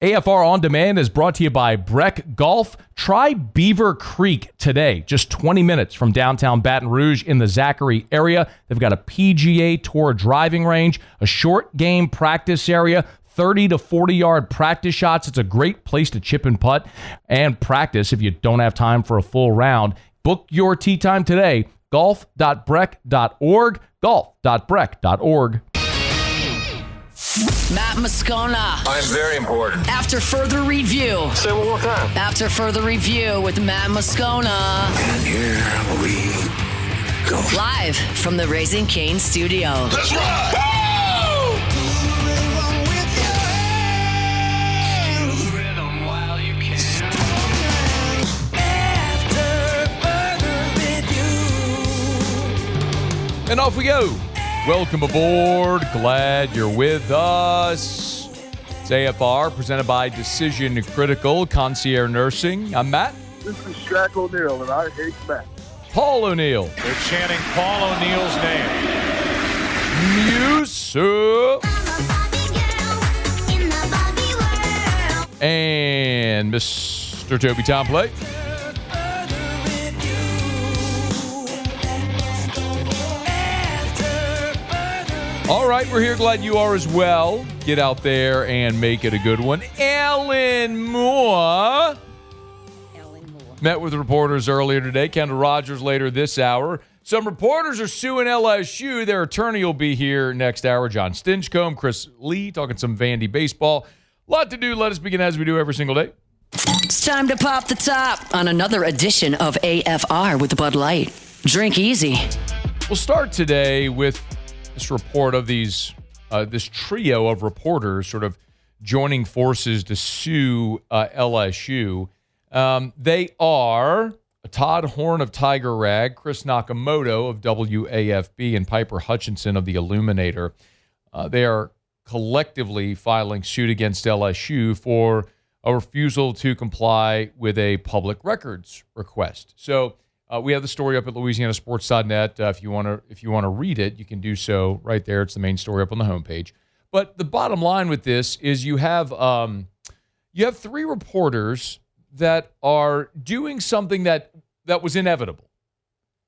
AFR On Demand is brought to you by Breck Golf. Try Beaver Creek today, just 20 minutes from downtown Baton Rouge in the Zachary area. They've got a PGA Tour driving range, a short game practice area, 30 to 40-yard practice shots. It's a great place to chip and putt and practice if you don't have time for a full round. Book your tee time today, golf.breck.org, golf.breck.org. Matt Moscona. I'm very important. After further review. Say it one more time. After further review with Matt Moscona. And here we go. Live from the Raising Cane studio. Let's ride! And off we go. Welcome aboard. Glad you're with us. It's AFR, presented by Decision Critical Concierge Nursing. I'm Matt. This is Shaq O'Neal, and I hate Matt. Paul O'Neal. They're chanting Paul O'Neal's name. Musa. And Mr. Toby Tomplay. All right, we're here. Glad you are as well. Get out there and make it a good one. Ellen Moore met with reporters earlier today. Kendall Rogers later this hour. Some reporters are suing LSU. Their attorney will be here next hour. John Stinchcomb, Chris Lee, talking some Vandy baseball. A lot to do. Let us begin as we do every single day. It's time to pop the top on another edition of AFR with Bud Light. Drink easy. We'll start today with this report of this trio of reporters sort of joining forces to sue LSU. They are Todd Horn of Tiger Rag, Chris Nakamoto of WAFB, and Piper Hutchinson of The Illuminator. They are collectively filing suit against LSU for a refusal to comply with a public records request. So we have the story up at LouisianaSports.net. If you want to read it, you can do so right there. It's the main story up on the homepage. But the bottom line with this is you have three reporters that are doing something that was inevitable.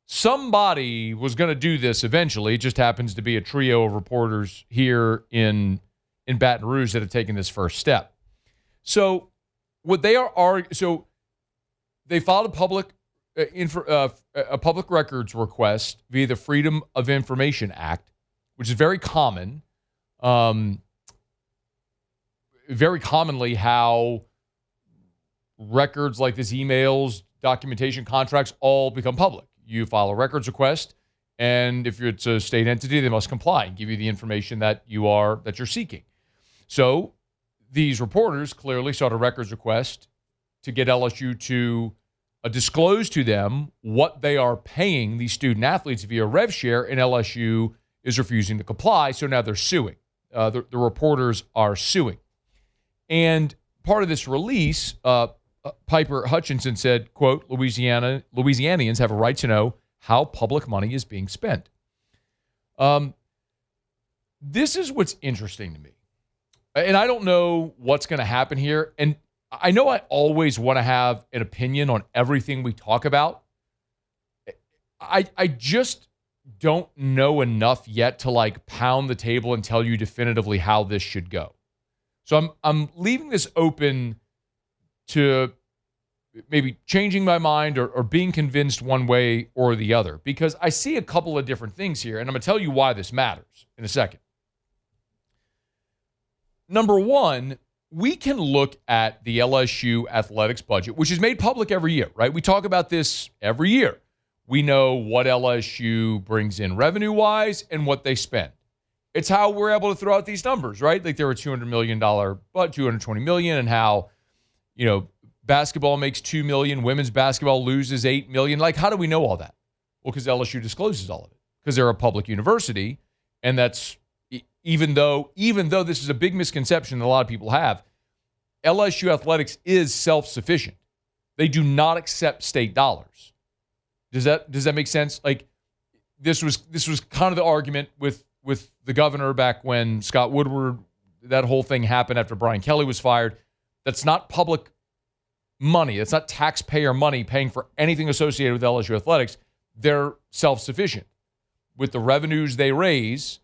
Somebody was going to do this eventually. It just happens to be a trio of reporters here in Baton Rouge that have taken this first step. So what they are so they filed a public records request via the Freedom of Information Act, which is very common. Very commonly how records like this, emails, documentation, contracts, all become public. You file a records request, and if it's a state entity, they must comply and give you the information that you're seeking. So these reporters clearly sought a records request to get LSU to disclose to them what they are paying these student athletes via rev share, and LSU is refusing to comply. So now they're suing. The reporters are suing. And part of this release, Piper Hutchinson said, quote, Louisianians have a right to know how public money is being spent. This is what's interesting to me. And I don't know what's going to happen here. And I know I always want to have an opinion on everything we talk about. I just don't know enough yet to pound the table and tell you definitively how this should go. So I'm leaving this open to maybe changing my mind or being convinced one way or the other, because I see a couple of different things here, and I'm going to tell you why this matters in a second. Number one, we can look at the LSU athletics budget, which is made public every year, right? We talk about this every year. We know what LSU brings in revenue-wise and what they spend. It's how we're able to throw out these numbers, right? Like they're a $200 million budget, $220 million, and how, basketball makes $2 million, women's basketball loses $8 million. Like, how do we know all that? Well, because LSU discloses all of it, because they're a public university, and that's even though this is a big misconception that a lot of people have, LSU athletics is self-sufficient. They do not accept state dollars. Does that make sense? Like, this was kind of the argument with the governor back when Scott Woodward, that whole thing happened after Brian Kelly was fired. That's not public money. That's not taxpayer money paying for anything associated with LSU athletics. They're self-sufficient. With the revenues they raise,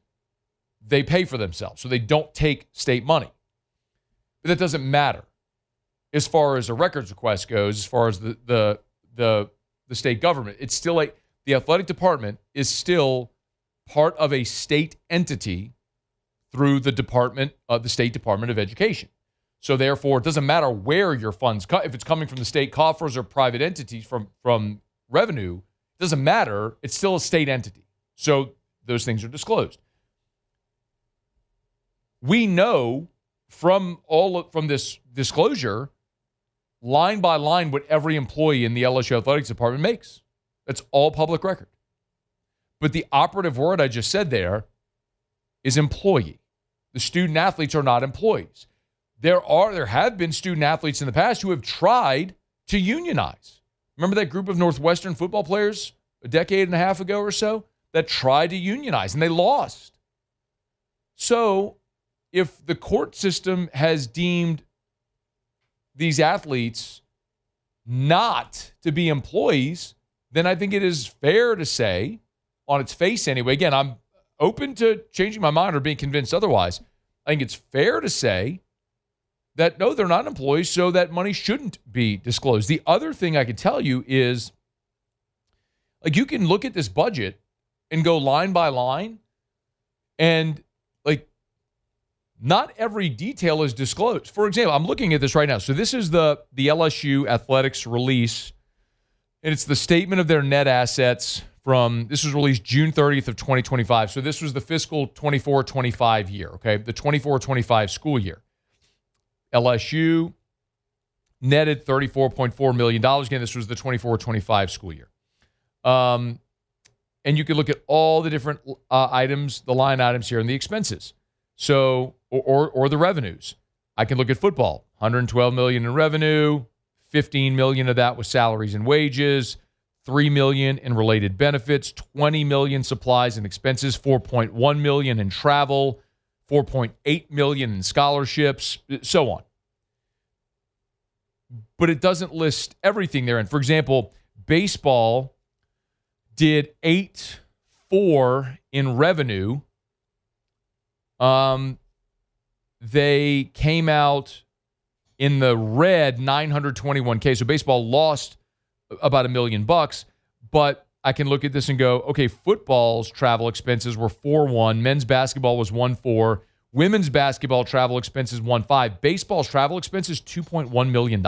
they pay for themselves. So they don't take state money. But that doesn't matter as far as a records request goes, as far as the state government. It's still the athletic department is still part of a state entity through the State Department of Education. So therefore, it doesn't matter where your funds come. If it's coming from the state coffers or private entities from revenue, it doesn't matter. It's still a state entity. So those things are disclosed. We know from this disclosure, line by line, what every employee in the LSU athletics department makes. That's all public record. But the operative word I just said there is employee. The student athletes are not employees. There have been student athletes in the past who have tried to unionize. Remember that group of Northwestern football players a decade and a half ago or so that tried to unionize and they lost. So if the court system has deemed these athletes not to be employees, then I think it is fair to say, on its face anyway, again, I'm open to changing my mind or being convinced otherwise. I think it's fair to say that, no, they're not employees, so that money shouldn't be disclosed. The other thing I could tell you is, you can look at this budget and go line by line, and, not every detail is disclosed. For example, I'm looking at this right now. So this is the LSU athletics release, and it's the statement of their net assets this was released June 30th of 2025. So this was the fiscal 24-25 year, okay? The 24-25 school year. LSU netted $34.4 million. Again, this was the 24-25 school year. And you can look at all the different items, the line items here, and the expenses. So, or the revenues. I can look at football, $112 million in revenue, $15 million of that was salaries and wages, $3 million in related benefits, $20 million supplies and expenses, $4.1 million in travel, $4.8 million in scholarships, so on. But it doesn't list everything therein. For example, baseball did $8.4 in revenue. They came out in the red, $921K. So baseball lost about $1 million, but I can look at this and go, okay, football's travel expenses were 4.1, men's basketball was 1.4, women's basketball travel expenses 1.5, baseball's travel expenses $2.1 million.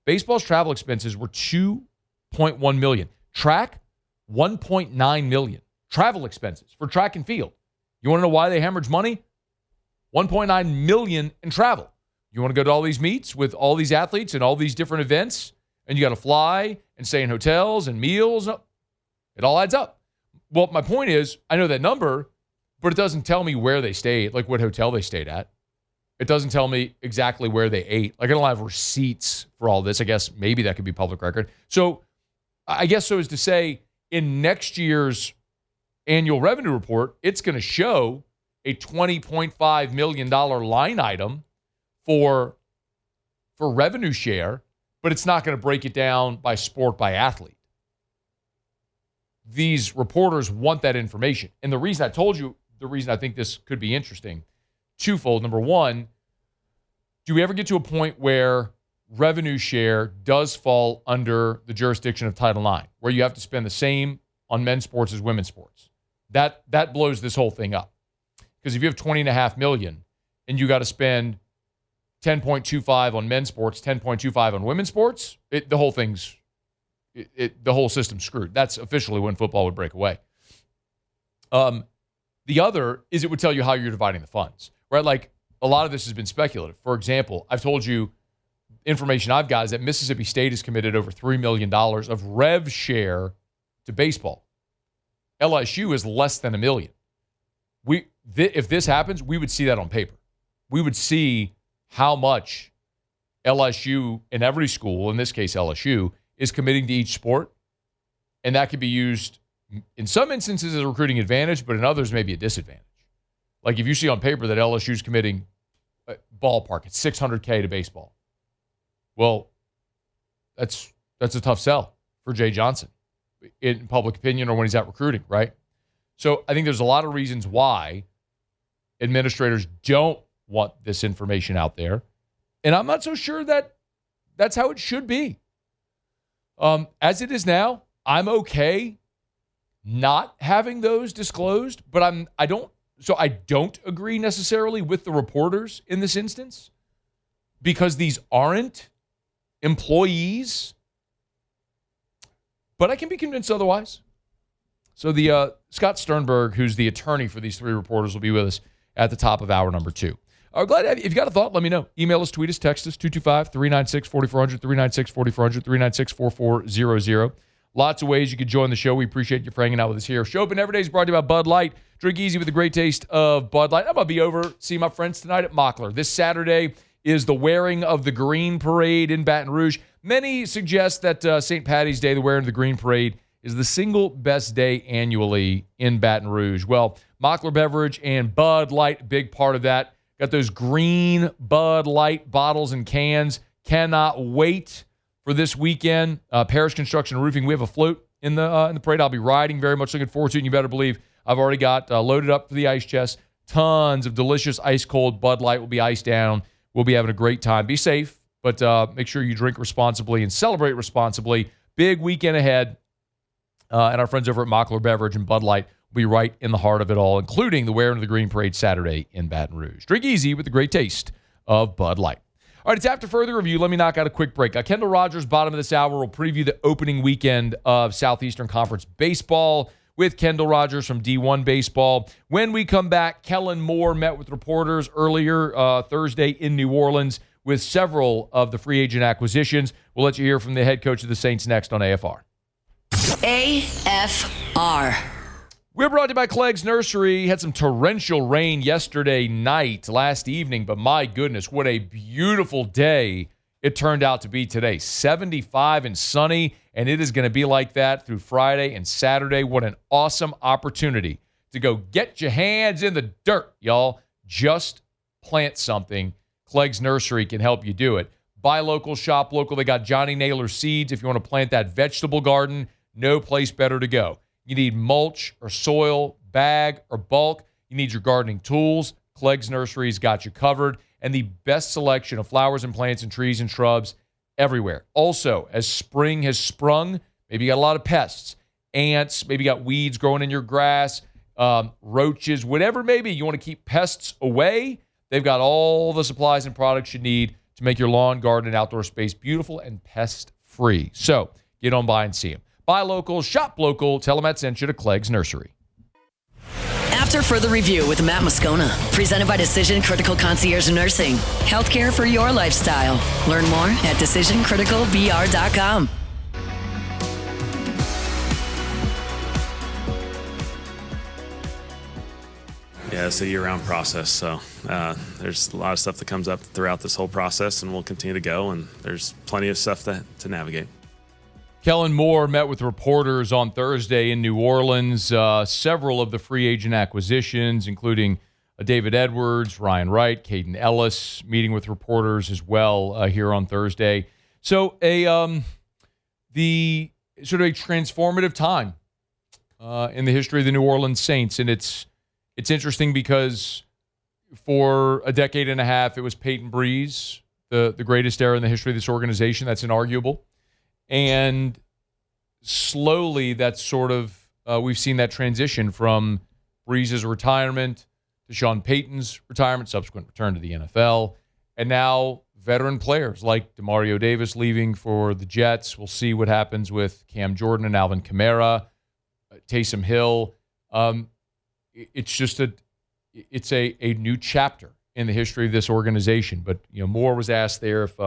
Baseball's travel expenses were $2.1 million. Track, $1.9 million. Travel expenses for track and field. You want to know why they hemorrhage money? $1.9 million in travel. You want to go to all these meets with all these athletes and all these different events, and you got to fly and stay in hotels and meals. It all adds up. Well, my point is, I know that number, but it doesn't tell me where they stayed, like what hotel they stayed at. It doesn't tell me exactly where they ate. I don't have receipts for all this. I guess maybe that could be public record. So I guess so as to say, in next year's annual revenue report, it's going to show a $20.5 million line item for revenue share, but it's not going to break it down by sport, by athlete. These reporters want that information. And the reason I told you, the reason I think this could be interesting, twofold. Number one, do we ever get to a point where revenue share does fall under the jurisdiction of Title IX, where you have to spend the same on men's sports as women's sports? That blows this whole thing up. Because if you have $20.5 million and you got to spend 10.25 on men's sports, 10.25 on women's sports, the whole system's screwed. That's officially when football would break away. The other is it would tell you how you're dividing the funds, right? Like a lot of this has been speculative. For example, I've told you information I've got is that Mississippi State has committed over $3 million of rev share to baseball. LSU is less than $1 million. If this happens, we would see that on paper. We would see how much LSU in every school, in this case LSU, is committing to each sport. And that could be used in some instances as a recruiting advantage, but in others maybe a disadvantage. Like if you see on paper that LSU is committing ballpark. It's $600K to baseball. Well, that's a tough sell for Jay Johnson in public opinion or when he's out recruiting, right? So I think there's a lot of reasons why administrators don't want this information out there. And I'm not so sure that that's how it should be. As it is now, I'm okay not having those disclosed, but I don't agree necessarily with the reporters in this instance because these aren't employees, but I can be convinced otherwise. So the Scott Sternberg, who's the attorney for these three reporters, will be with us at the top of hour number 2. Glad to have you. If you got a thought, let me know. Email us, tweet us, text us, 225-396-4400, 396-4400, 396-4400. Lots of ways you could join the show. We appreciate you for hanging out with us here. Show Open Every Day is brought to you by Bud Light. Drink easy with the great taste of Bud Light. I'm going to be over, see my friends tonight at Mockler. This Saturday is the wearing of the green parade in Baton Rouge. Many suggest that St. Paddy's Day, the wearing of the green parade, is the single best day annually in Baton Rouge. Well, Mockler Beverage and Bud Light, big part of that. Got those green Bud Light bottles and cans. Cannot wait for this weekend. Parish Construction and Roofing. We have a float in the parade. I'll be riding. Very much looking forward to it. And you better believe I've already got loaded up for the ice chest. Tons of delicious ice cold Bud Light will be iced down. We'll be having a great time. Be safe, but make sure you drink responsibly and celebrate responsibly. Big weekend ahead. And our friends over at Mockler Beverage and Bud Light will be right in the heart of it all, including the wearing of the green parade Saturday in Baton Rouge. Drink easy with the great taste of Bud Light. All right, it's after further review. Let me knock out a quick break. Kendall Rogers, bottom of this hour, will preview the opening weekend of Southeastern Conference baseball with Kendall Rogers from D1 Baseball. When we come back, Kellen Moore met with reporters earlier Thursday in New Orleans with several of the free agent acquisitions. We'll let you hear from the head coach of the Saints next on AFR. AFR. We're brought to you by Clegg's Nursery. Had some torrential rain yesterday night, last evening, but my goodness, what a beautiful day it turned out to be today. 75 and sunny, and it is going to be like that through Friday and Saturday. What an awesome opportunity to go get your hands in the dirt, y'all. Just plant something. Clegg's Nursery can help you do it. Buy local, shop local. They got Johnny Naylor seeds. If you want to plant that vegetable garden, no place better to go. You need mulch or soil, bag or bulk. You need your gardening tools. Clegg's Nursery's got you covered. And the best selection of flowers and plants and trees and shrubs everywhere. Also, as spring has sprung, maybe you got a lot of pests, ants, maybe you got weeds growing in your grass, roaches, whatever it may be. You want to keep pests away. They've got all the supplies and products you need to make your lawn, garden, and outdoor space beautiful and pest-free. So get on by and see them. Buy local, shop local. Tell them I sent you to Clegg's Nursery. After further review with Matt Moscona, presented by Decision Critical Concierge Nursing. Healthcare for your lifestyle. Learn more at decisioncriticalbr.com. Yeah, it's a year-round process, so there's a lot of stuff that comes up throughout this whole process, and we'll continue to go, and there's plenty of stuff to navigate. Kellen Moore met with reporters on Thursday in New Orleans. Several of the free agent acquisitions, including David Edwards, Ryan Wright, Caden Ellis, meeting with reporters as well here on Thursday. So the sort of a transformative time in the history of the New Orleans Saints, and it's interesting because for a decade and a half it was Peyton Breeze, the greatest era in the history of this organization. That's inarguable. And slowly that's sort of, we've seen that transition from Breeze's retirement to Sean Payton's retirement, subsequent return to the NFL, and now veteran players like Demario Davis leaving for the Jets. We'll see what happens with Cam Jordan and Alvin Kamara, Taysom Hill. It's just a new chapter in the history of this organization. But Moore was asked there if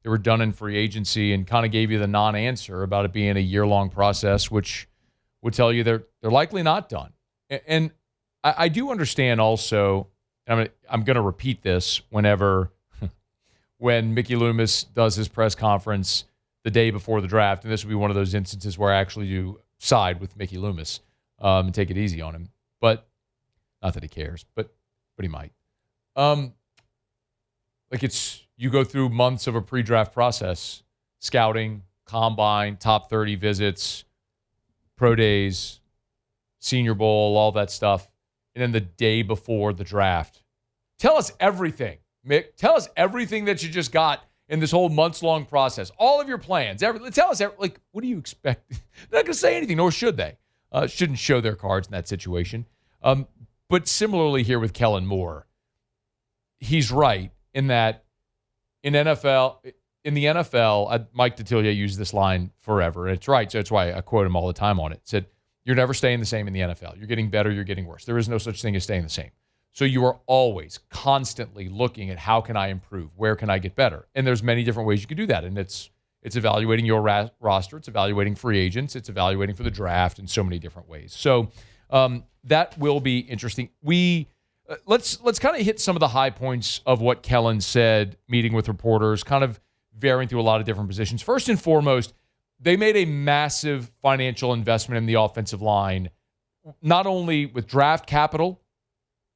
they were done in free agency and kind of gave you the non-answer about it being a year-long process, which would tell you they're likely not done. And I do understand also, I'm going to repeat this when Mickey Loomis does his press conference the day before the draft, and this would be one of those instances where I actually do side with Mickey Loomis and take it easy on him. But not that he cares, but he might. Like you go through months of a pre-draft process, scouting, combine, top 30 visits, pro days, Senior Bowl, all that stuff. And then the day before the draft. Tell us everything, Mick. Tell us everything that you just got in this whole months-long process. All of your plans. Tell us, what do you expect? They're not going to say anything, nor should they. Shouldn't show their cards in that situation. But similarly here with Kellen Moore, he's right in that in the NFL, Mike D'Attilio used this line forever, and it's right. So that's why I quote him all the time on it. It said, you're never staying the same in the NFL. You're getting better, you're getting worse. There is no such thing as staying the same. So you are always constantly looking at how can I improve? Where can I get better? And there's many different ways you can do that. And it's evaluating your roster. It's evaluating free agents. It's evaluating for the draft in so many different ways. So that will be interesting. Let's kind of hit some of the high points of what Kellen said, meeting with reporters, kind of varying through a lot of different positions. First and foremost, they made a massive financial investment in the offensive line, not only with draft capital,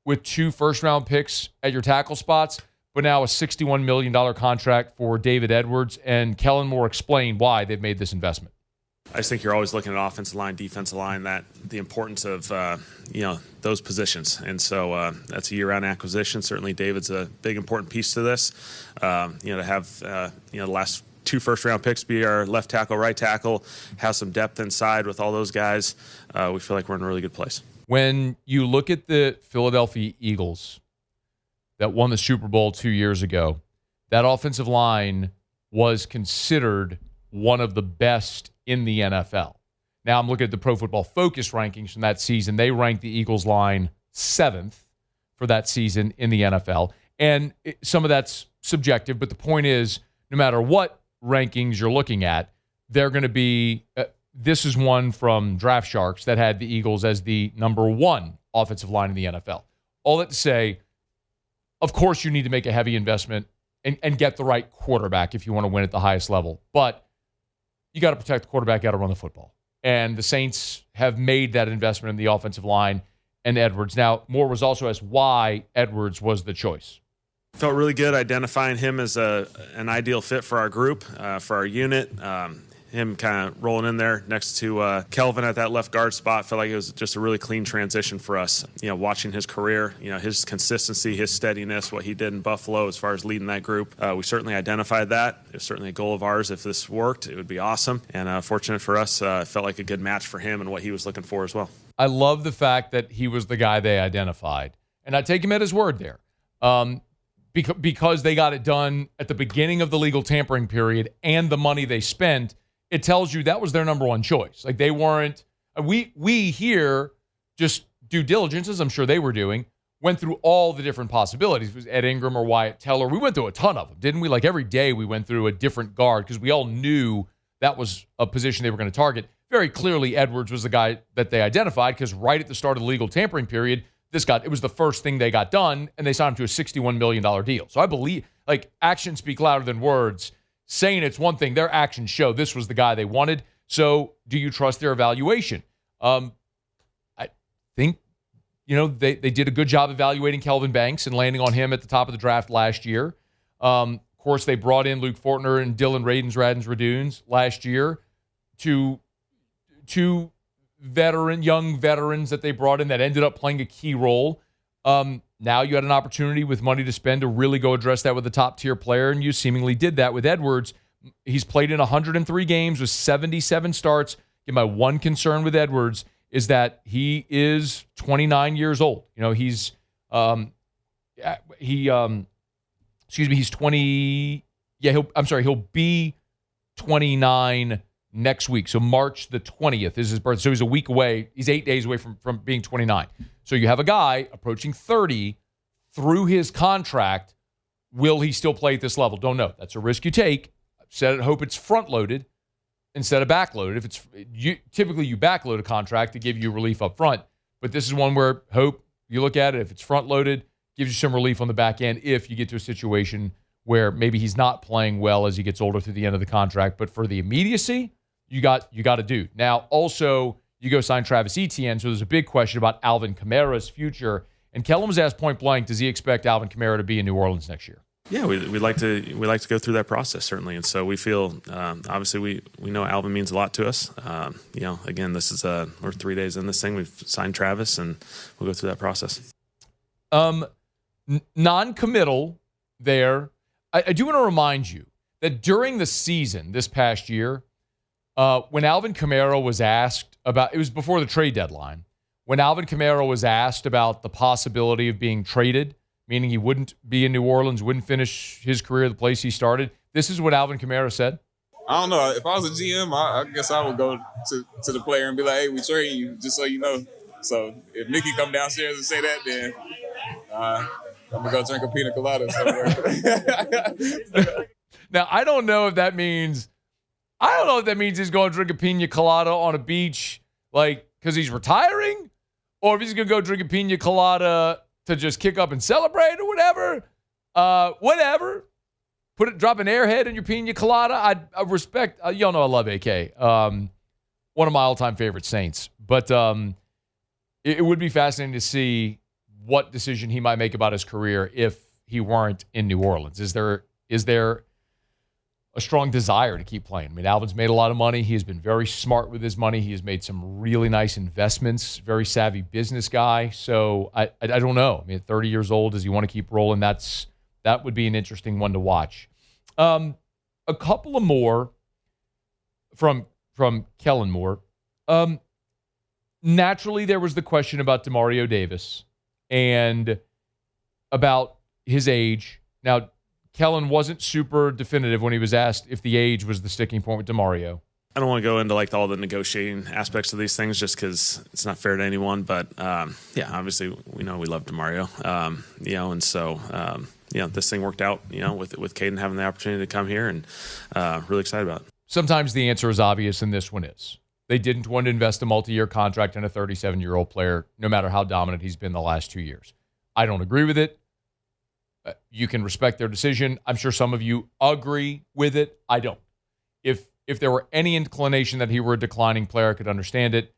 with 2 first-round picks at your tackle spots, but now a $61 million contract for David Edwards. And Kellen Moore explained why they've made this investment. I just think you're always looking at offensive line, defensive line, that the importance of those positions, and so that's a year-round acquisition. Certainly, David's a big important piece to this. To have the last 2 first-round picks be our left tackle, right tackle, have some depth inside with all those guys. We feel like we're in a really good place. When you look at the Philadelphia Eagles that won the Super Bowl 2 years ago, that offensive line was considered one of the best in the NFL. Now I'm looking at the Pro Football Focus rankings from that season. They ranked the Eagles line 7th for that season in the NFL. And some of that's subjective, but the point is, no matter what rankings you're looking at, they're going to be this is one from Draft Sharks that had the Eagles as the number 1 offensive line in the NFL. All that to say, of course you need to make a heavy investment and get the right quarterback if you want to win at the highest level. But you got to protect the quarterback, got to run the football. And the Saints have made that investment in the offensive line and Edwards. Now, Moore was also asked why Edwards was the choice. Felt really good identifying him as an ideal fit for our group, for our unit. Him kind of rolling in there next to Kelvin at that left guard spot. Felt like it was just a really clean transition for us. Watching his career, his consistency, his steadiness, what he did in Buffalo as far as leading that group. We certainly identified that. It was certainly a goal of ours. If this worked, it would be awesome. And fortunate for us, it felt like a good match for him and what he was looking for as well. I love the fact that he was the guy they identified. And I take him at his word there. Because they got it done at the beginning of the legal tampering period and the money they spent, it tells you that was their number 1 choice. Like they weren't, we here just due diligence, as I'm sure they were doing, went through all the different possibilities. It was Ed Ingram or Wyatt Teller. We went through a ton of them, didn't we? Like every day we went through a different guard because we all knew that was a position they were going to target. Very clearly, Edwards was the guy that they identified because right at the start of the legal tampering period, it was the first thing they got done, and they signed him to a $61 million deal. So I believe, actions speak louder than words. Saying it's one thing, their actions show this was the guy they wanted. So do you trust their evaluation? I think, they did a good job evaluating Kelvin Banks and landing on him at the top of the draft last year. Of course, they brought in Luke Fortner and Dylan Radens last year to young veterans that they brought in that ended up playing a key role. Now you had an opportunity with money to spend to really go address that with a top-tier player, and you seemingly did that with Edwards. He's played in 103 games with 77 starts. My one concern with Edwards is that he is 29 years old. He's 20. Yeah, he'll be 29 next week. So March the 20th is his birthday. So he's a week away. He's 8 days away from being 29. So you have a guy approaching 30 through his contract. Will he still play at this level? Don't know. That's a risk you take. Hope it's front-loaded instead of back-loaded. Typically you back-load a contract to give you relief up front, but this is one where hope you look at it. If it's front-loaded, gives you some relief on the back end if you get to a situation where maybe he's not playing well as he gets older through the end of the contract. But for the immediacy, you got to do. Now, also, you go sign Travis Etienne, so there's a big question about Alvin Kamara's future. And Kellen was asked point blank, does he expect Alvin Kamara to be in New Orleans next year? Yeah, we like to go through that process, certainly, and so we feel obviously we know Alvin means a lot to us. Again, this is we're 3 days in this thing. We've signed Travis, and we'll go through that process. Non-committal there. I do want to remind you that during the season this past year, when Alvin Kamara was asked about, it was before the trade deadline, when Alvin Kamara was asked about the possibility of being traded, meaning he wouldn't be in New Orleans, wouldn't finish his career the place he started. This is what Alvin Kamara said. I don't know. If I was a GM, I guess I would go to the player and be like, hey, we trading you, just so you know. So if Nikki come downstairs and say that, then I'm going to go drink a pina colada somewhere. Now, I don't know if that means he's going to drink a pina colada on a beach, like, because he's retiring, or if he's going to go drink a pina colada to just kick up and celebrate or whatever. Whatever. Drop an airhead in your pina colada. I respect, y'all know I love AK. One of my all-time favorite Saints. But it would be fascinating to see what decision he might make about his career if he weren't in New Orleans. Is there a strong desire to keep playing? I mean, Alvin's made a lot of money. He has been very smart with his money. He has made some really nice investments, very savvy business guy. So I don't know. I mean, at 30 years old, does he want to keep rolling? That would be an interesting one to watch. A couple of more from Kellen Moore. Naturally, there was the question about Demario Davis and about his age. Now, Kellen wasn't super definitive when he was asked if the age was the sticking point with Demario. I don't want to go into like all the negotiating aspects of these things just because it's not fair to anyone. But obviously we know we love Demario, and so this thing worked out, with Caden having the opportunity to come here, and really excited about it. Sometimes the answer is obvious, and this one is. They didn't want to invest a multi-year contract in a 37-year-old player, no matter how dominant he's been the last 2 years. I don't agree with it. You can respect their decision. I'm sure some of you agree with it. I don't. If there were any inclination that he were a declining player, I could understand it.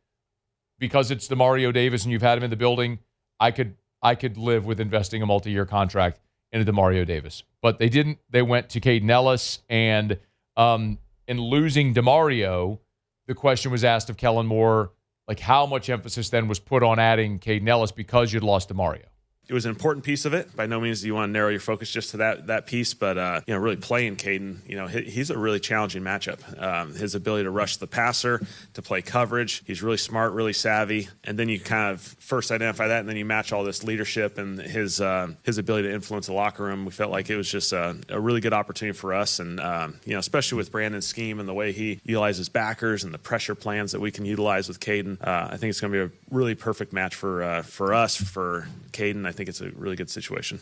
Because it's Demario Davis and you've had him in the building, I could live with investing a multi-year contract in a Demario Davis. But they didn't. They went to Caden Ellis, and in losing Demario, the question was asked of Kellen Moore, like how much emphasis then was put on adding Caden Ellis because you'd lost Demario. It was an important piece of it. By no means do you want to narrow your focus just to that piece, but really playing Caden, he's a really challenging matchup. His ability to rush the passer, to play coverage, he's really smart, really savvy, and then you kind of first identify that, and then you match all this leadership and his ability to influence the locker room. We felt like it was just a really good opportunity for us, and especially with Brandon's scheme and the way he utilizes backers and the pressure plans that we can utilize with Caden. I think it's going to be a really perfect match for us, for Caden. I think it's a really good situation.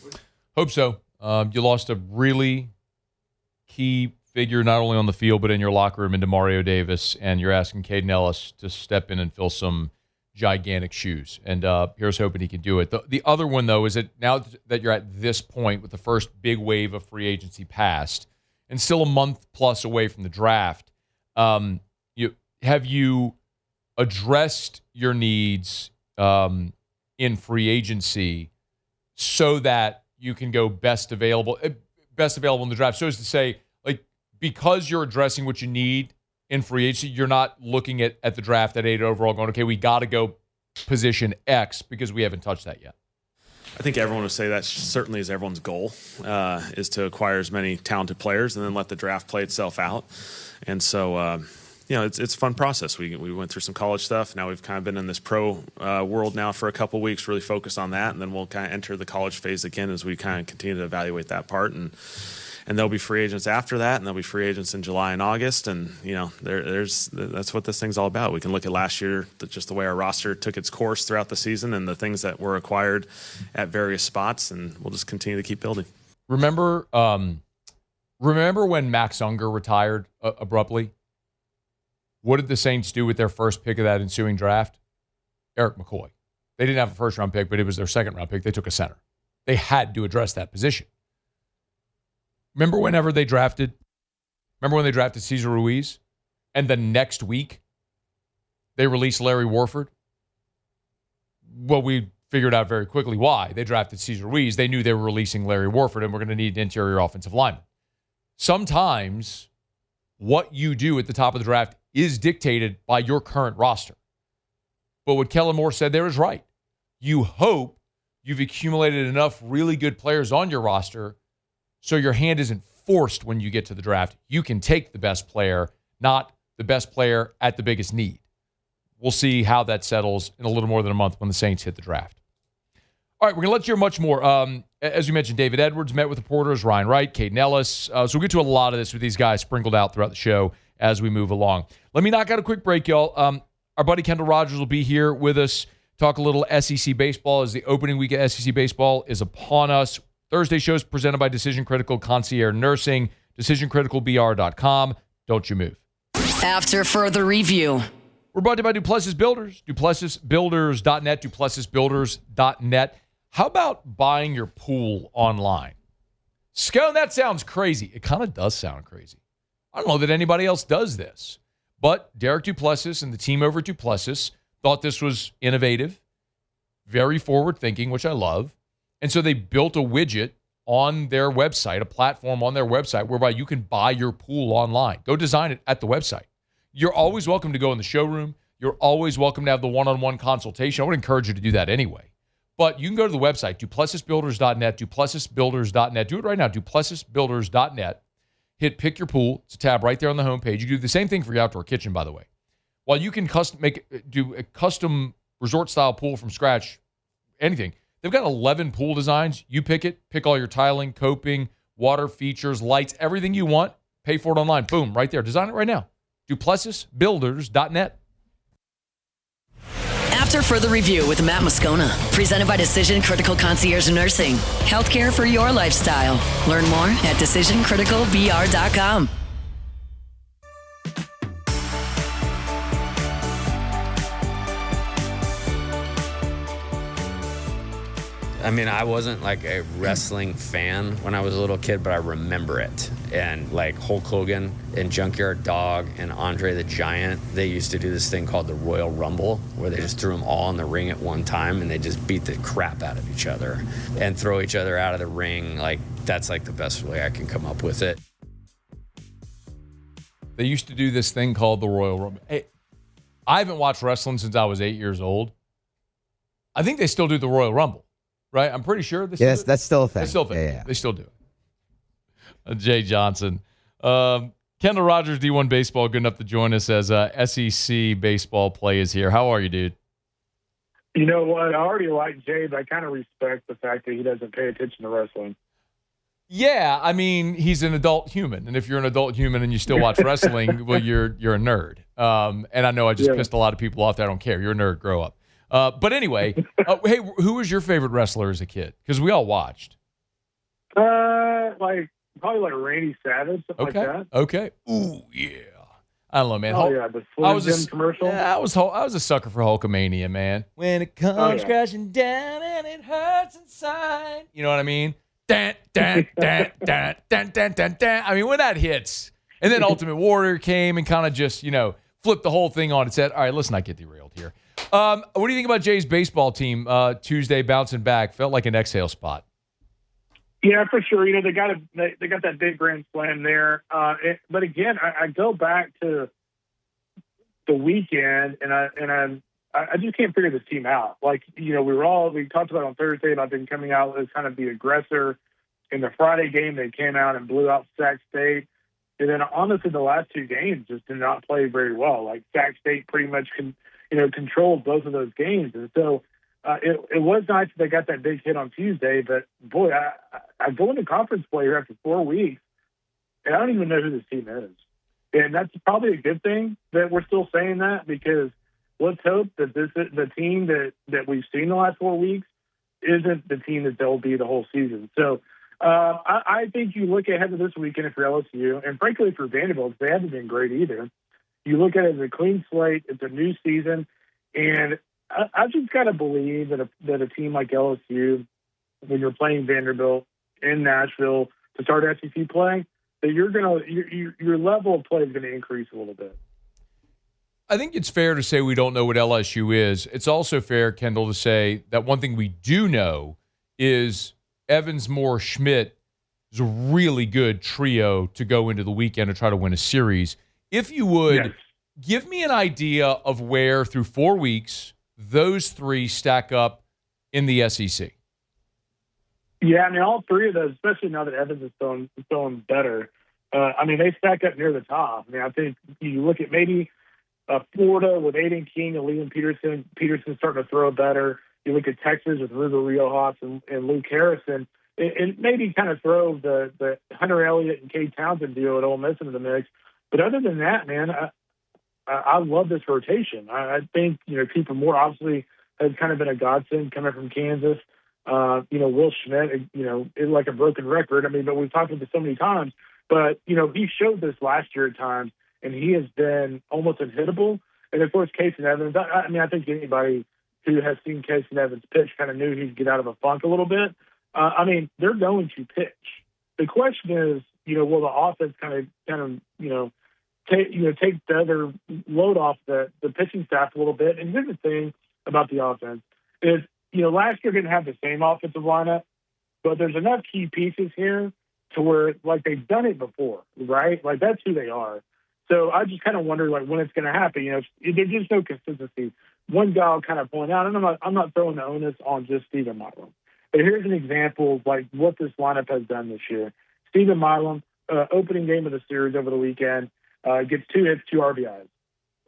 Hope so. You lost a really key figure, not only on the field, but in your locker room in Demario Davis, and you're asking Caden Ellis to step in and fill some gigantic shoes. And here's hoping he can do it. The other one, though, is that now that you're at this point with the first big wave of free agency passed and still a month plus away from the draft, have you addressed your needs in free agency so that you can go best available in the draft? So as to say, like, because you're addressing what you need in free agency, you're not looking at the draft at 8 overall going, okay, we got to go position X because we haven't touched that yet. I think everyone would say that certainly is everyone's goal, is to acquire as many talented players and then let the draft play itself out. And so, it's a fun process. We went through some college stuff. Now we've kind of been in this pro world now for a couple weeks, really focused on that, and then we'll kind of enter the college phase again as we kind of continue to evaluate that part. And there'll be free agents after that, and there'll be free agents in July and August. And that's what this thing's all about. We can look at last year, just the way our roster took its course throughout the season, and the things that were acquired at various spots, and we'll just continue to keep building. Remember when Max Unger retired abruptly? What did the Saints do with their first pick of that ensuing draft? Eric McCoy. They didn't have a first-round pick, but it was their second-round pick. They took a center. They had to address that position. Remember when they drafted Cesar Ruiz? And the next week, they released Larry Warford? Well, we figured out very quickly why. They drafted Cesar Ruiz. They knew they were releasing Larry Warford, and we're going to need an interior offensive lineman. Sometimes what you do at the top of the draft is dictated by your current roster. But what Kellen Moore said there is right. You hope you've accumulated enough really good players on your roster so your hand isn't forced when you get to the draft. You can take the best player, not the best player at the biggest need. We'll see how that settles in a little more than a month when the Saints hit the draft. All right, we're going to let you hear much more. As you mentioned, David Edwards met with reporters, Ryan Wright, Caden Ellis. So we'll get to a lot of this with these guys sprinkled out throughout the show as we move along. Let me knock out a quick break, y'all. Our buddy Kendall Rogers will be here with us, talk a little SEC baseball as the opening week of SEC baseball is upon us. Thursday shows presented by Decision Critical Concierge Nursing, decisioncriticalbr.com. Don't you move. After further review. We're brought to you by Duplessis Builders, duplessisbuilders.net, duplessisbuilders.net. How about buying your pool online? Scone, that sounds crazy. It kind of does sound crazy. I don't know that anybody else does this. But Derek Duplessis and the team over at Duplessis thought this was innovative, very forward-thinking, which I love. And so they built a widget on their website, a platform on their website, whereby you can buy your pool online. Go design it at the website. You're always welcome to go in the showroom. You're always welcome to have the one-on-one consultation. I would encourage you to do that anyway. But you can go to the website, duplessisbuilders.net, duplessisbuilders.net. Do it right now, duplessisbuilders.net. Hit Pick Your Pool. It's a tab right there on the homepage. You do the same thing for your outdoor kitchen, by the way. While you can do a custom resort-style pool from scratch, anything, they've got 11 pool designs. You pick it. Pick all your tiling, coping, water features, lights, everything you want. Pay for it online. Boom, right there. Design it right now. duplessisbuilders.net. After further review with Matt Moscona, presented by Decision Critical Concierge Nursing. Healthcare for your lifestyle. Learn more at decisioncriticalbr.com. I mean, I wasn't like a wrestling fan when I was a little kid, but I remember it. And like Hulk Hogan and Junkyard Dog and Andre the Giant, they used to do this thing called the Royal Rumble, where they just threw them all in the ring at one time and they just beat the crap out of each other and throw each other out of the ring. Like, that's like the best way I can come up with it. They used to do this thing called the Royal Rumble. Hey, I haven't watched wrestling since I was 8 years old. I think they still do the Royal Rumble. Right? I'm pretty sure. Yes, that's still a thing. That's still a thing. Yeah. They still do it. Jay Johnson. Kendall Rogers, D1 Baseball, good enough to join us as SEC baseball play is here. How are you, dude? You know what? I already like Jay, but I kind of respect the fact that he doesn't pay attention to wrestling. Yeah, I mean, he's an adult human. And if you're an adult human and you still watch wrestling, well, you're a nerd. And I know I just pissed a lot of people off. I don't care. You're a nerd. Grow up. But anyway, hey, who was your favorite wrestler as a kid? Because we all watched. Probably like Randy Savage, something like that. Okay. Ooh, yeah. I don't know, man. Oh, yeah, the Slim Jim commercial. Yeah, I was a sucker for Hulkamania, man. When it comes crashing down and it hurts inside. You know what I mean? Dan, dan, dan, dan, dan, dan, dan, dan. I mean, when that hits, and then Ultimate Warrior came and kind of just, flipped the whole thing on its head. All right, let's not get derailed here. What do you think about Jay's baseball team Tuesday bouncing back? Felt like an exhale spot. Yeah, for sure. They got that big grand slam there. But again, I go back to the weekend, and I just can't figure this team out. Like, we talked about on Thursday about them coming out as kind of the aggressor. In the Friday game, they came out and blew out Sac State. And then honestly, the last two games just did not play very well. Like Sac State pretty much controlled both of those games. And so it was nice that they got that big hit on Tuesday, but boy, I go into conference play here after 4 weeks, and I don't even know who this team is. And that's probably a good thing that we're still saying that, because let's hope that the team that we've seen the last 4 weeks isn't the team that they'll be the whole season. So I think you look ahead to this weekend if you're LSU, and frankly for Vanderbilt, they haven't been great either. You look at it as a clean slate. It's a new season. And I just got to believe that a team like LSU, when you're playing Vanderbilt in Nashville to start SEC play, that your level of play is going to increase a little bit. I think it's fair to say we don't know what LSU is. It's also fair, Kendall, to say that one thing we do know is Evans, Moore, Schmidt is a really good trio to go into the weekend and try to win a series. If you would, give me an idea of where through 4 weeks those three stack up in the SEC. Yeah, I mean, all three of those, especially now that Evans is throwing better, they stack up near the top. I mean, I think you look at maybe Florida with Aiden King and Liam Peterson. Peterson's starting to throw better. You look at Texas with Ruben Riojas and Luke Harrison. And maybe kind of throw the Hunter Elliott and Cade Townsend deal at Ole Miss into the mix. But other than that, man, I love this rotation. I think, Cooper Moore obviously has kind of been a godsend coming from Kansas. Will Schmidt, is like a broken record. I mean, but we've talked about this so many times. But, he showed this last year at times, and he has been almost unhittable. And, of course, Casey Evans, I think anybody who has seen Casey Evans pitch kind of knew he'd get out of a funk a little bit. They're going to pitch. The question is, will the offense kind of take the other load off the pitching staff a little bit? And here's the thing about the offense is, last year didn't have the same offensive lineup, but there's enough key pieces here to where, like, they've done it before, right? Like, that's who they are. So I just kind of wonder, like, when it's going to happen. There's just no consistency. One guy will kind of point out, and I'm not throwing the onus on just Stephen Milam. But here's an example of, like, what this lineup has done this year. Stephen Milam, opening game of the series over the weekend, gets 2 hits, 2 RBIs.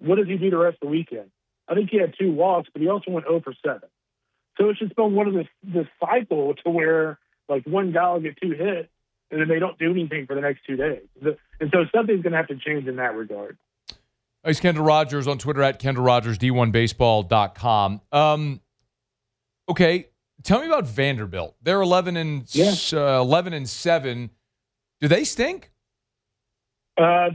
What does he do the rest of the weekend? I think he had 2 walks, but he also went 0 for 7. So it's just been one of this cycle to where, like, one guy will get 2 hits, and then they don't do anything for the next 2 days. And so something's going to have to change in that regard. He's Kendall Rogers on Twitter at Kendall Rogers, D1Baseball.com. Okay, tell me about Vanderbilt. They're 11 and 7. Do they stink? I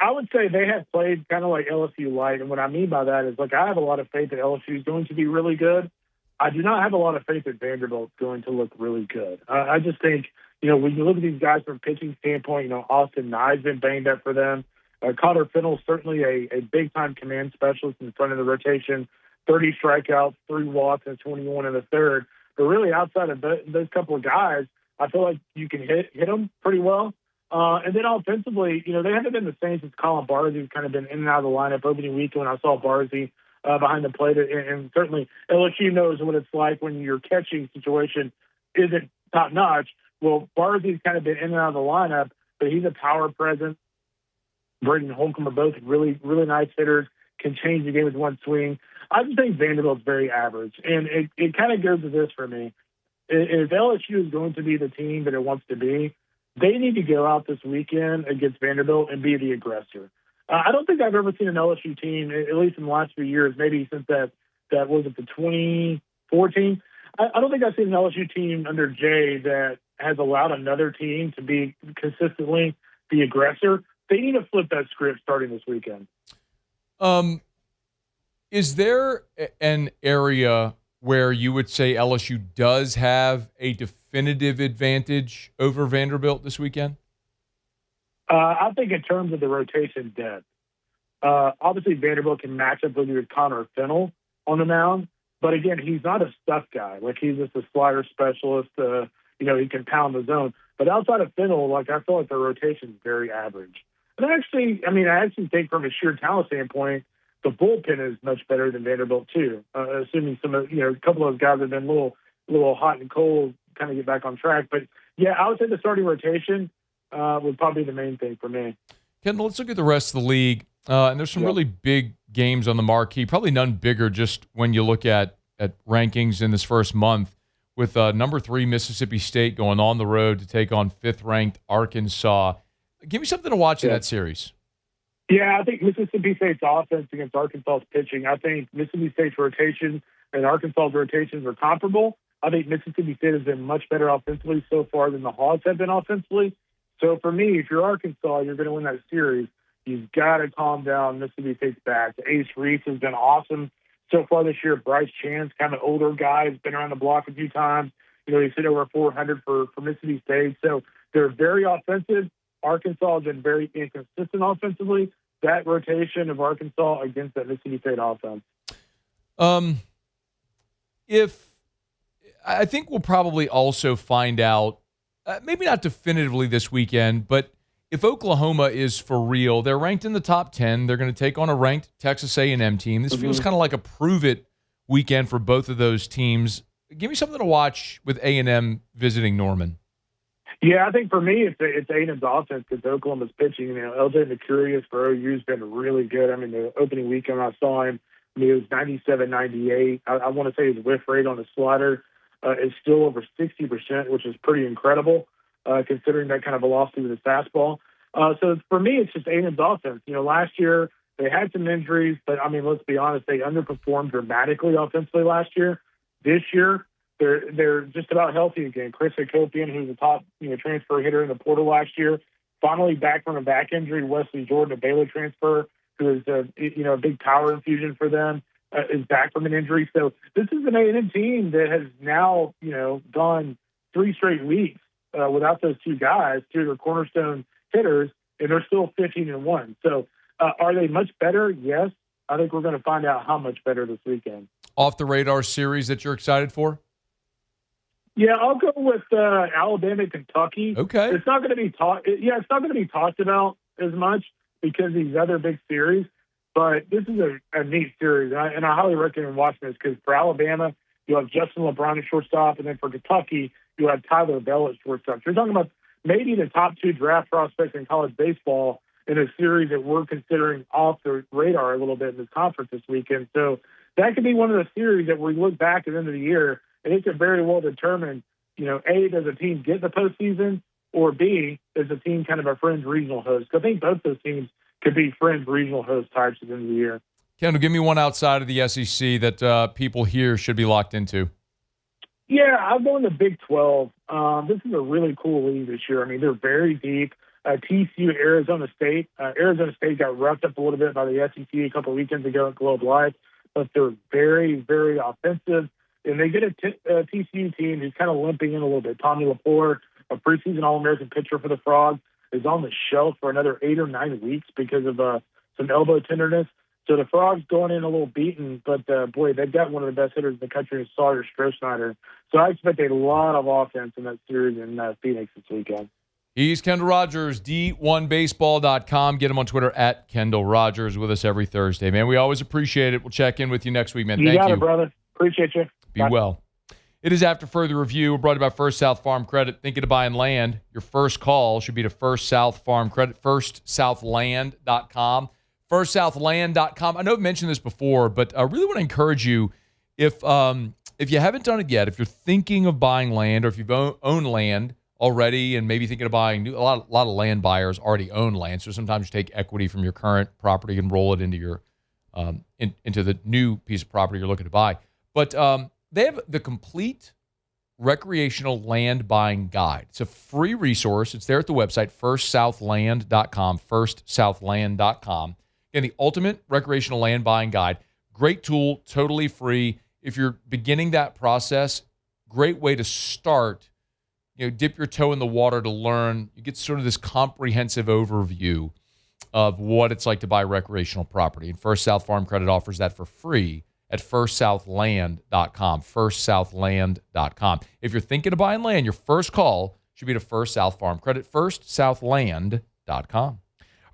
would say they have played kind of like LSU light, and what I mean by that is, like, I have a lot of faith that LSU is going to be really good. I do not have a lot of faith that Vanderbilt is going to look really good. I just think, when you look at these guys from a pitching standpoint, Austin Nye's been banged up for them. Connor Fennell's certainly a big-time command specialist in front of the rotation. 30 strikeouts, 3 walks, and 21 in the third. But really, outside of those couple of guys, I feel like you can hit them pretty well. And then offensively, they haven't been the same since Colin Barzey's kind of been in and out of the lineup opening week when I saw Barzey behind the plate. And certainly LSU knows what it's like when your catching situation isn't top-notch. Well, Barzey's kind of been in and out of the lineup, but he's a power presence. Braden Holcomb are both really, really nice hitters, can change the game with one swing. I just think Vanderbilt's very average. And it kind of goes to this for me. If LSU is going to be the team that it wants to be, they need to go out this weekend against Vanderbilt and be the aggressor. I don't think I've ever seen an LSU team, at least in the last few years, maybe since that was it the 2014. I don't think I've seen an LSU team under Jay that has allowed another team to be consistently the aggressor. They need to flip that script starting this weekend. Is there an area where you would say LSU does have a definitive advantage over Vanderbilt this weekend? I think in terms of the rotation depth, obviously Vanderbilt can match up with Connor Fennell on the mound, but again, he's not a stuff guy. Like, he's just a slider specialist. He can pound the zone. But outside of Fennell, like, I feel like the rotation is very average. And I actually think from a sheer talent standpoint, the bullpen is much better than Vanderbilt too. Assuming a couple of those guys have been a little hot and cold, kind of get back on track. But yeah, I would say the starting rotation would probably be the main thing for me. Kendall, let's look at the rest of the league. And there's some really big games on the marquee, probably none bigger just when you look at rankings in this first month, with number 3 Mississippi State going on the road to take on 5th-ranked Arkansas. Give me something to watch in that series. Yeah, I think Mississippi State's offense against Arkansas's pitching. I think Mississippi State's rotation and Arkansas's rotations are comparable. I think Mississippi State has been much better offensively so far than the Hogs have been offensively. So for me, if you're Arkansas, you're going to win that series. You've got to calm down Mississippi State's back. Ace Reese has been awesome so far this year. Bryce Chance, kind of older guy, has been around the block a few times. He's hit over 400 for Mississippi State. So they're very offensive. Arkansas has been very inconsistent offensively. that rotation of Arkansas against that Mississippi State offense? I think we'll probably also find out, maybe not definitively this weekend, but if Oklahoma is for real, they're ranked in the top 10. They're going to take on a ranked Texas A&M team. This feels kind of like a prove-it weekend for both of those teams. Give me something to watch with A&M visiting Norman. Yeah, I think for me, it's A&M's offense because Oklahoma's pitching. LJ Mercurius for OU has been really good. I mean, the opening weekend I saw him, it was 97, 98. I want to say his whiff rate on the slider is still over 60%, which is pretty incredible considering that kind of velocity with his fastball. So for me, it's just A&M's offense. Last year they had some injuries, but I mean, let's be honest, they underperformed dramatically offensively last year. This year, they're just about healthy again. Chris Hakopian, who's a top transfer hitter in the portal last year, finally back from a back injury. Wesley Jordan, a Baylor transfer, who is a big power infusion for them, is back from an injury. So this is an A&M team that has now gone 3 straight weeks without those two guys, two of their cornerstone hitters, and they're still 15-1. So are they much better? Yes. I think we're going to find out how much better this weekend. Off the radar series that you're excited for? Yeah, I'll go with Alabama and Kentucky. Okay. It's not going to be it's not going to be talked about as much because these other big series, but this is a neat series, and I highly recommend watching this because for Alabama, you have Justin LeBron at shortstop, and then for Kentucky, you have Tyler Bell at shortstop. So you're talking about maybe the top 2 draft prospects in college baseball in a series that we're considering off the radar a little bit in this conference this weekend. So that could be one of the series that we look back at the end of the year, and it could very well determine, A, does a team get the postseason, or B, is a team kind of a fringe regional host? I think both those teams could be fringe regional host types at the end of the year. Kendall, give me one outside of the SEC that people here should be locked into. Yeah, I'm going to Big 12. This is a really cool league this year. I mean, they're very deep. TCU, Arizona State. Arizona State got roughed up a little bit by the SEC a couple of weekends ago at Globe Life, but they're very, very offensive. And they get a TCU team who's kind of limping in a little bit. Tommy Laporte, a preseason All-American pitcher for the Frogs, is on the shelf for another 8 or 9 weeks because of some elbow tenderness. So the Frogs going in a little beaten, but boy, they've got one of the best hitters in the country in Sawyer Stroh-Snyder. So I expect a lot of offense in that series in Phoenix this weekend. He's Kendall Rogers, D1Baseball.com. Get him on Twitter at Kendall Rogers with us every Thursday. Man, we always appreciate it. We'll check in with you next week, man. Thank you. You got it, brother. Appreciate you. Be well. It is After Further Review. We're brought to you by First South Farm Credit. Thinking of buying land? Your first call should be to First South Farm Credit, firstsouthland.com. Firstsouthland.com. I know I've mentioned this before, but I really want to encourage you, if you haven't done it yet, if you're thinking of buying land or if you've owned land already and maybe thinking of buying a lot of land buyers already own land. So sometimes you take equity from your current property and roll it into your into the new piece of property you're looking to buy. But they have the complete recreational land buying guide. It's a free resource. It's there at the website, firstsouthland.com, firstsouthland.com. And the ultimate recreational land buying guide. Great tool, totally free. If you're beginning that process, great way to start. Dip your toe in the water to learn. You get sort of this comprehensive overview of what it's like to buy recreational property. And First South Farm Credit offers that for free at firstsouthland.com, firstsouthland.com. If you're thinking of buying land, your first call should be to First South Farm Credit, firstsouthland.com.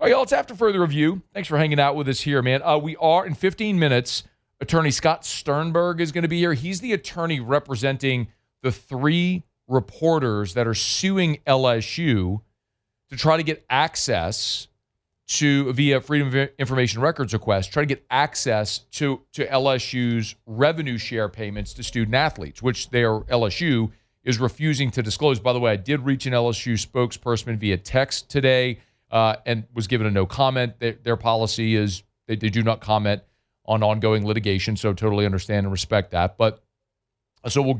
All right, y'all, it's After Further Review. Thanks for hanging out with us here, man. We are, in 15 minutes, Attorney Scott Sternberg is going to be here. He's the attorney representing the 3 reporters that are suing LSU to try to get access to, via Freedom of Information Records request, try to get access to LSU's revenue share payments to student athletes, which LSU is refusing to disclose. By the way, I did reach an LSU spokesperson via text today and was given a no comment. Their policy is they do not comment on ongoing litigation, so totally understand and respect that. But so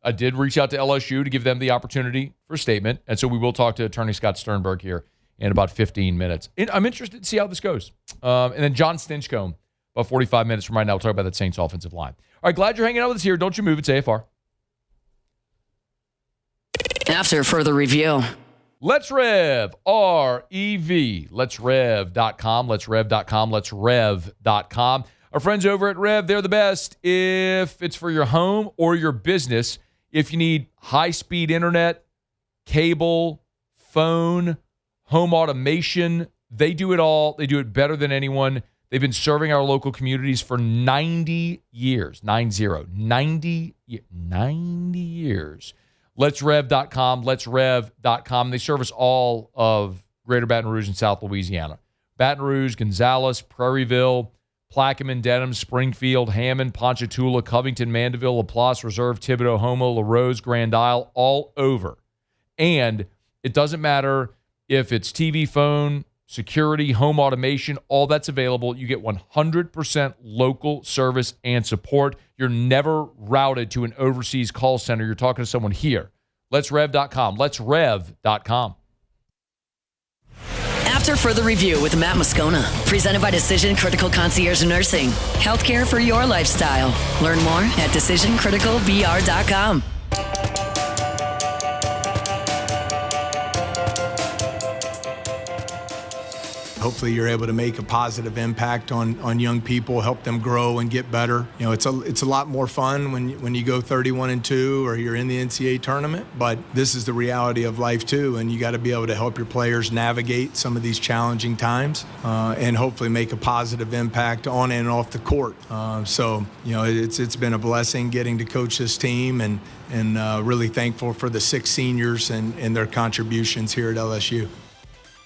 I did reach out to LSU to give them the opportunity for a statement, and so we will talk to Attorney Scott Sternberg here in about 15 minutes. I'm interested to see how this goes. And then John Stinchcomb, about 45 minutes from right now, we'll talk about that Saints offensive line. All right, glad you're hanging out with us here. Don't you move. It's AFR. After Further Review. Let's Rev, R-E-V, letsrev.com, letsrev.com. Our friends over at Rev, they're the best if it's for your home or your business. If you need high-speed internet, cable, phone, home automation, they do it all. They do it better than anyone. They've been serving our local communities for 90 years. 90 years. Let'sRev.com, Let'sRev.com. They service all of Greater Baton Rouge and South Louisiana. Baton Rouge, Gonzales, Prairieville, Plaquemine, Dedham, Springfield, Hammond, Ponchatoula, Covington, Mandeville, LaPlace, Reserve, Thibodaux, Homo, LaRose, Grand Isle, all over. And it doesn't matter if it's TV, phone, security, home automation, all that's available. You get 100% local service and support. You're never routed to an overseas call center. You're talking to someone here. Let'sRev.com. Let'sRev.com. After Further Review with Matt Moscona, presented by Decision Critical Concierge Nursing. Healthcare for your lifestyle. Learn more at DecisionCriticalBR.com. Hopefully you're able to make a positive impact on young people, help them grow and get better. You know, it's a lot more fun when you go 31-2 or you're in the NCAA tournament, but this is the reality of life too, and you got to be able to help your players navigate some of these challenging times and hopefully make a positive impact on and off the court. So, you know, it's been a blessing getting to coach this team and really thankful for the 6 seniors and their contributions here at LSU.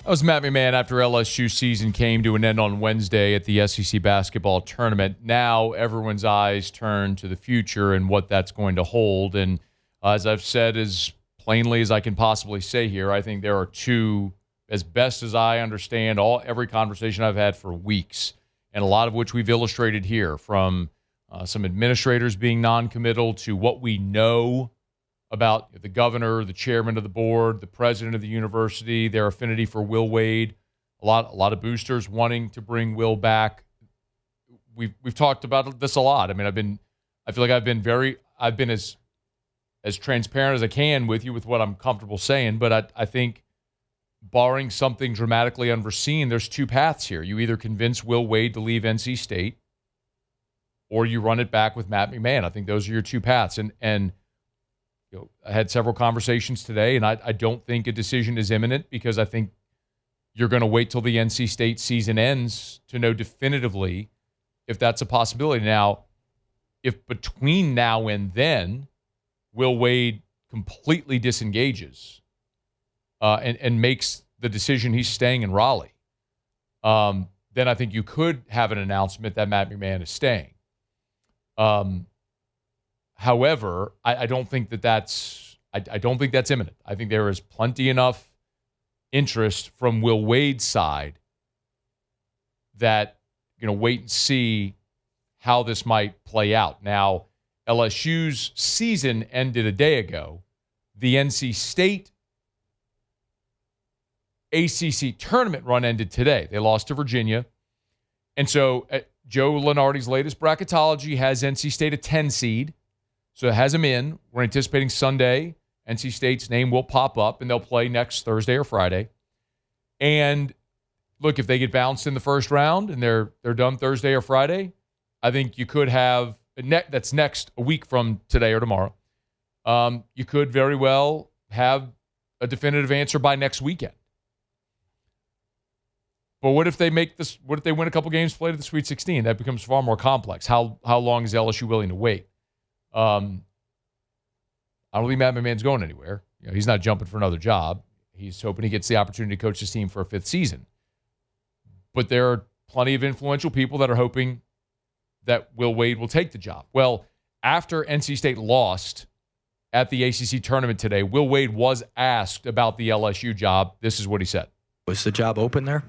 That was Matt McMahon after LSU season came to an end on Wednesday at the SEC basketball tournament. Now everyone's eyes turn to the future and what that's going to hold. And as I've said as plainly as I can possibly say here, I think there are 2, as best as I understand, every conversation I've had for weeks, and a lot of which we've illustrated here, from some administrators being non-committal to what we know about the governor, the chairman of the board, the president of the university, their affinity for Will Wade, a lot of boosters wanting to bring Will back. We've talked about this a lot. I mean, I feel like I've been as transparent as I can with you with what I'm comfortable saying, but I think barring something dramatically unforeseen, there's 2 paths here. You either convince Will Wade to leave NC State or you run it back with Matt McMahon. I think those are your 2 paths. And you know, I had several conversations today, and I don't think a decision is imminent because I think you're going to wait till the NC State season ends to know definitively if that's a possibility. Now, if between now and then Will Wade completely disengages and makes the decision he's staying in Raleigh, then I think you could have an announcement that Matt McMahon is staying. However, I don't think that's imminent. I think there is plenty enough interest from Will Wade's side that wait and see how this might play out. Now, LSU's season ended a day ago. The NC State ACC tournament run ended today. They lost to Virginia. And so Joe Lunardi's latest bracketology has NC State a 10 seed. So it has them in. We're anticipating Sunday. NC State's name will pop up, and they'll play next Thursday or Friday. And look, if they get bounced in the first round and they're done Thursday or Friday, I think you could have that's next a week from today or tomorrow. You could very well have a definitive answer by next weekend. But what if they make this? What if they win a couple games, play to the Sweet 16? That becomes far more complex. How long is LSU willing to wait? I don't think Matt McMahon's going anywhere. He's not jumping for another job. He's hoping he gets the opportunity to coach his team for a 5th season. But there are plenty of influential people that are hoping that Will Wade will take the job. Well, after NC State lost at the ACC tournament today, Will Wade was asked about the LSU job. This is what he said. Was the job open there?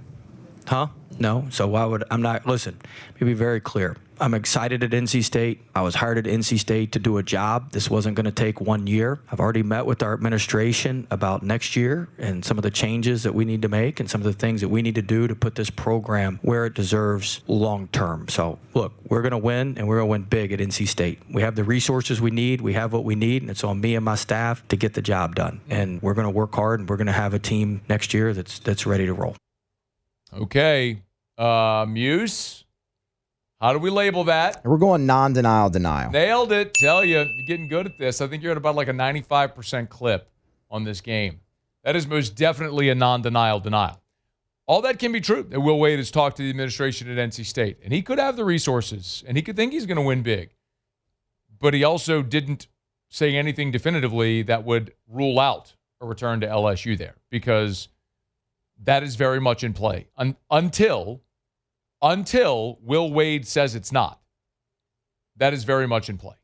Huh? No. So why would I'm not? Listen, let me be very clear. I'm excited at NC State. I was hired at NC State to do a job. This wasn't going to take 1 year. I've already met with our administration about next year and some of the changes that we need to make and some of the things that we need to do to put this program where it deserves long term. So, look, we're going to win, and we're going to win big at NC State. We have the resources we need. We have what we need, and it's on me and my staff to get the job done. And we're going to work hard, and we're going to have a team next year that's ready to roll. Okay. Muse, how do we label that? We're going non-denial denial. Nailed it. Tell you, you're getting good at this. I think you're at about like a 95% clip on this game. That is most definitely a non-denial denial. All that can be true. That Will Wade has talked to the administration at NC State, and he could have the resources, and he could think he's going to win big. But he also didn't say anything definitively that would rule out a return to LSU there, because that is very much in play until Will Wade says it's not. That is very much in play.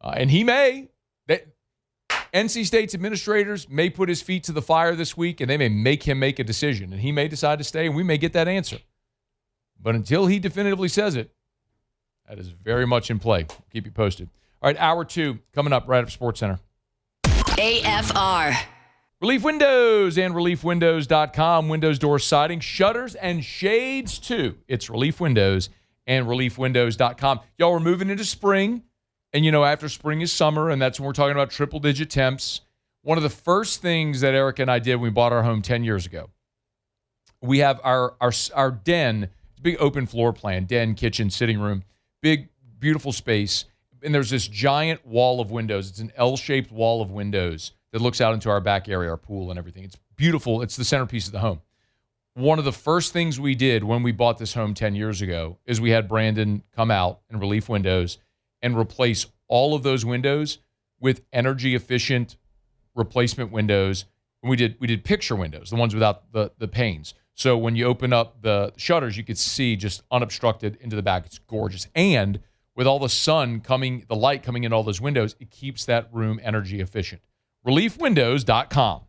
And NC State's administrators may put his feet to the fire this week, and they may make him make a decision, and he may decide to stay, and we may get that answer. But until he definitively says it, that is very much in play. Keep you posted. All right, hour 2 coming up right after SportsCenter. AFR. Relief Windows and ReliefWindows.com. Windows, doors, siding, shutters, and shades too. It's Relief Windows and ReliefWindows.com. Y'all, we're moving into spring. And, after spring is summer, and that's when we're talking about triple-digit temps. One of the first things that Eric and I did when we bought our home 10 years ago, we have our den, big open floor plan, den, kitchen, sitting room, big, beautiful space. And there's this giant wall of windows. It's an L-shaped wall of windows that looks out into our back area, our pool and everything. It's beautiful. It's the centerpiece of the home. One of the first things we did when we bought this home 10 years ago is we had Brandon come out and Relief Windows and replace all of those windows with energy-efficient replacement windows. And we did picture windows, the ones without the panes. So when you open up the shutters, you could see just unobstructed into the back. It's gorgeous. And with all the light coming in all those windows, it keeps that room energy efficient. ReliefWindows.com.